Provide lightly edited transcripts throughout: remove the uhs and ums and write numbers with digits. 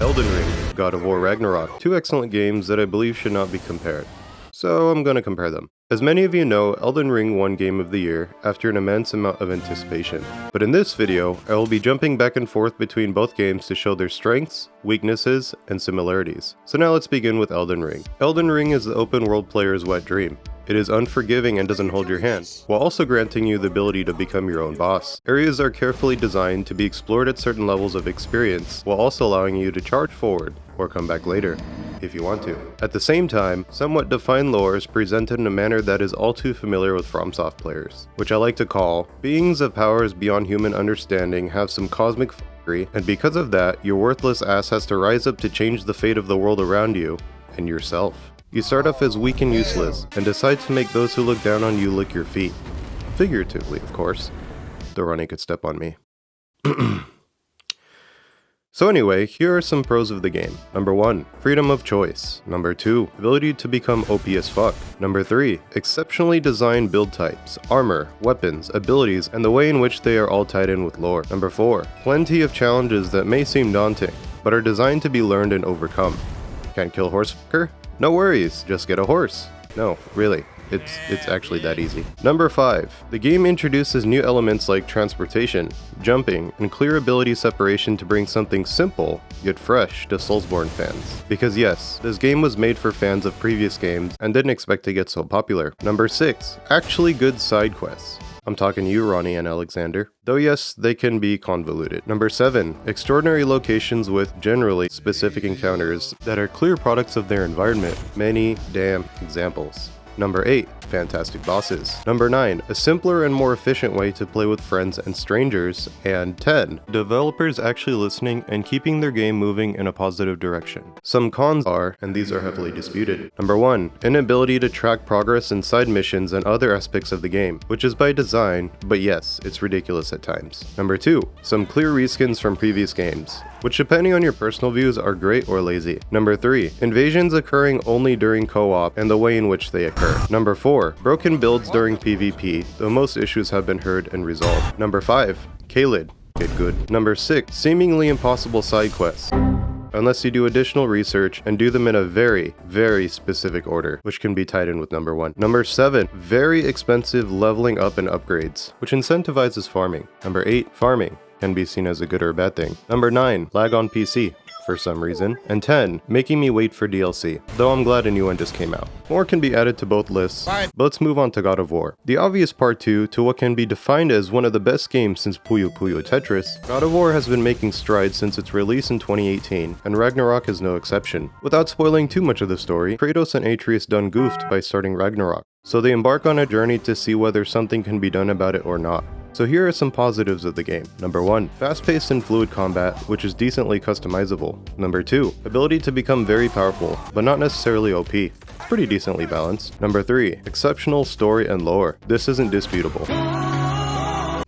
Elden Ring, God of War Ragnarok, two excellent games that I believe should not be compared. So I'm gonna compare them. As many of you know, Elden Ring won Game of the Year after an immense amount of anticipation. But in this video, I will be jumping back and forth between both games to show their strengths, weaknesses, and similarities. So now let's begin with Elden Ring. Elden Ring is the open world player's wet dream. It is unforgiving and doesn't hold your hand, while also granting you the ability to become your own boss. Areas are carefully designed to be explored at certain levels of experience, while also allowing you to charge forward, or come back later, if you want to. At the same time, somewhat defined lore is presented in a manner that is all too familiar with FromSoft players, which I like to call, beings of powers beyond human understanding have some cosmic fuckery, and because of that, your worthless ass has to rise up to change the fate of the world around you, and yourself. You start off as weak and useless, and decide to make those who look down on you lick your feet. Figuratively, of course. Though Ronnie could step on me. So anyway, here are some pros of the game. Number 1, freedom of choice. Number 2, ability to become OP as fuck. Number 3, exceptionally designed build types, armor, weapons, abilities, and the way in which they are all tied in with lore. Number 4, plenty of challenges that may seem daunting, but are designed to be learned and overcome. Can't kill horse fucker? No worries, just get a horse. No, really. It's actually that easy. Number 5. The game introduces new elements like transportation, jumping, and clear ability separation to bring something simple, yet fresh to Soulsborne fans. Because yes, this game was made for fans of previous games and didn't expect to get so popular. Number 6. Actually good side quests. I'm talking to you, Ronnie and Alexander. Though yes, they can be convoluted. Number 7. Extraordinary locations with generally specific encounters that are clear products of their environment. Many damn examples. Number 8. Fantastic bosses. Number 9. A simpler and more efficient way to play with friends and strangers. And 10. Developers actually listening and keeping their game moving in a positive direction. Some cons are, and these are heavily disputed. Number 1. Inability to track progress in side missions and other aspects of the game, which is by design, but yes, it's ridiculous at times. Number 2. Some clear reskins from previous games, which depending on your personal views are great or lazy. Number 3. Invasions occurring only during co-op and the way in which they occur. Number 4. Broken builds during PvP, though most issues have been heard and resolved. Number 5. Caelid. Get good. Number 6. Seemingly impossible side quests, unless you do additional research and do them in a very, very specific order, which can be tied in with number 1. Number 7, very expensive leveling up and upgrades, which incentivizes farming. Number 8, farming can be seen as a good or bad thing. Number 9, lag on PC for some reason. And 10, making me wait for DLC, though I'm glad a new one just came out. More can be added to both lists, but let's move on to God of War. The obvious part 2 to what can be defined as one of the best games since Puyo Puyo Tetris, God of War has been making strides since its release in 2018, and Ragnarok is no exception. Without spoiling too much of the story, Kratos and Atreus done goofed by starting Ragnarok, so they embark on a journey to see whether something can be done about it or not. So here are some positives of the game. Number 1, fast-paced and fluid combat, which is decently customizable. Number 2, ability to become very powerful, but not necessarily OP. Pretty decently balanced. Number 3, exceptional story and lore. This isn't disputable.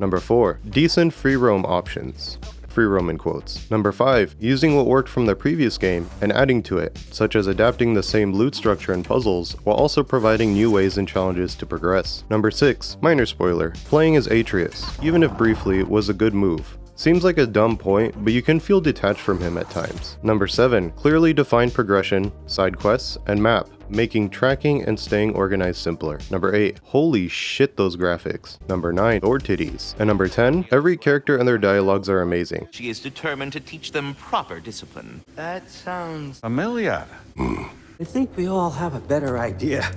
Number 4, decent free roam options. Free roam in quotes. Number 5, using what worked from the previous game and adding to it, such as adapting the same loot structure and puzzles, while also providing new ways and challenges to progress. Number 6, minor spoiler, playing as Atreus, even if briefly, was a good move. Seems like a dumb point, but you can feel detached from him at times. Number 7, clearly defined progression, side quests, and map, making tracking and staying organized simpler. Number 8, holy shit those graphics. Number 9, Lord titties. And number 10, every character and their dialogues are amazing. She is determined to teach them proper discipline. That sounds familiar. I think we all have a better idea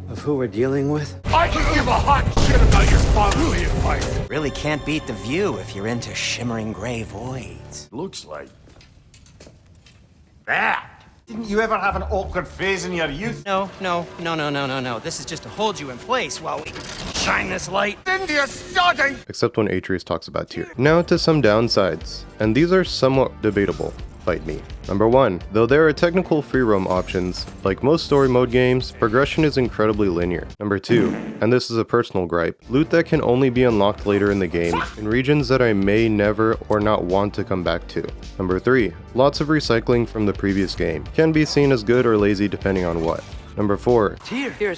of who we're dealing with. I can give a hot shit about your fatherly advice. Really can't beat the view if you're into shimmering gray voids. Looks like that. Didn't you ever have an awkward phase in your youth? No. This is just to hold you in place while we shine this light. India's starting. Except when Atreus talks about Tyr. Now to some downsides, and these are somewhat debatable. Fight me. Number 1, though there are technical free roam options, like most story mode games, progression is incredibly linear. Number 2, and this is a personal gripe, loot that can only be unlocked later in the game, in regions that I may never or not want to come back to. Number 3, lots of recycling from the previous game, can be seen as good or lazy depending on what. Number 4, Tears here.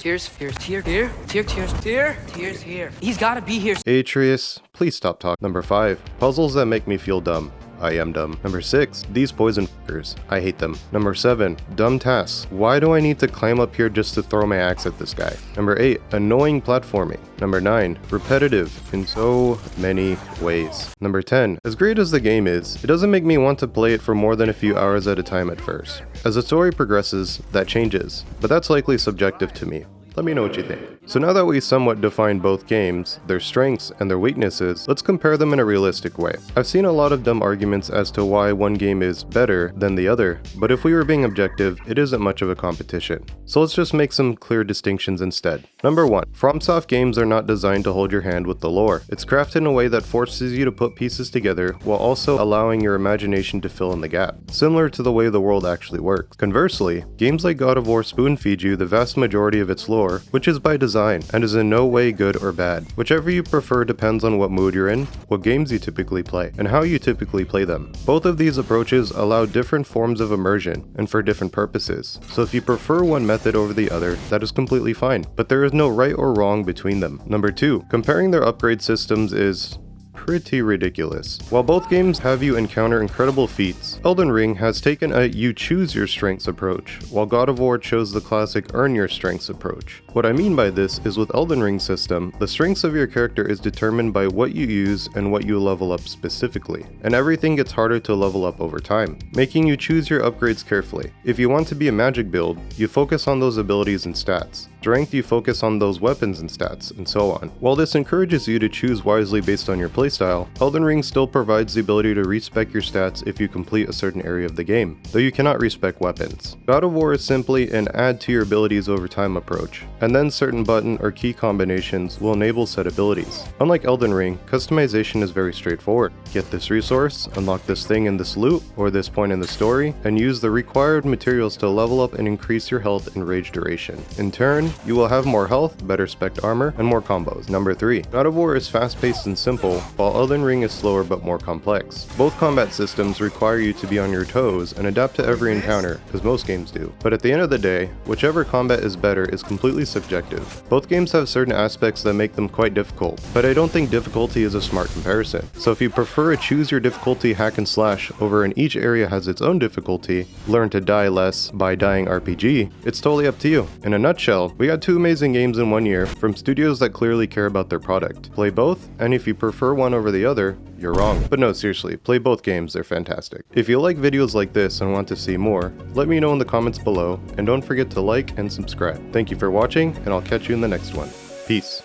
He's gotta be here. Atreus, please stop talking. Number 5, puzzles that make me feel dumb. I am dumb. Number 6, these poison fuckers. I hate them. Number 7, dumb tasks. Why do I need to climb up here just to throw my axe at this guy? Number 8, annoying platforming. Number 9, repetitive in so many ways. Number 10, as great as the game is, it doesn't make me want to play it for more than a few hours at a time at first. As the story progresses, that changes, but that's likely subjective to me. Let me know what you think. So now that we somewhat defined both games, their strengths and their weaknesses, let's compare them in a realistic way. I've seen a lot of dumb arguments as to why one game is better than the other, but if we were being objective, it isn't much of a competition. So let's just make some clear distinctions instead. Number 1, FromSoft games are not designed to hold your hand with the lore. It's crafted in a way that forces you to put pieces together while also allowing your imagination to fill in the gap, similar to the way the world actually works. Conversely, games like God of War spoon-feed you the vast majority of its lore, which is by design and is in no way good or bad. Whichever you prefer depends on what mood you're in, what games you typically play, and how you typically play them. Both of these approaches allow different forms of immersion and for different purposes. So if you prefer one method over the other, that is completely fine, but there is no right or wrong between them. Number 2, comparing their upgrade systems is pretty ridiculous. While both games have you encounter incredible feats, Elden Ring has taken a you choose your strengths approach, while God of War chose the classic earn your strengths approach. What I mean by this is with Elden Ring's system, the strengths of your character is determined by what you use and what you level up specifically, and everything gets harder to level up over time, making you choose your upgrades carefully. If you want to be a magic build, you focus on those abilities and stats. Strength, you focus on those weapons and stats, and so on. While this encourages you to choose wisely based on your playstyle, Elden Ring still provides the ability to respec your stats if you complete a certain area of the game, though you cannot respec weapons. God of War is simply an add to your abilities over time approach, and then certain button or key combinations will enable said abilities. Unlike Elden Ring, customization is very straightforward. Get this resource, unlock this thing in this loot, or this point in the story, and use the required materials to level up and increase your health and rage duration. In turn, you will have more health, better spec armor, and more combos. Number 3, God of War is fast-paced and simple, while Elden Ring is slower but more complex. Both combat systems require you to be on your toes and adapt to every encounter, as most games do. But at the end of the day, whichever combat is better is completely subjective. Both games have certain aspects that make them quite difficult, but I don't think difficulty is a smart comparison. So if you prefer a choose your difficulty hack and slash over an each area has its own difficulty, learn to die less by dying RPG, it's totally up to you. In a nutshell, we got 2 amazing games in 1 year from studios that clearly care about their product. Play both, and if you prefer one over the other, you're wrong. But no, seriously, play both games, they're fantastic. If you like videos like this and want to see more, let me know in the comments below, and don't forget to like and subscribe. Thank you for watching, and I'll catch you in the next one. Peace.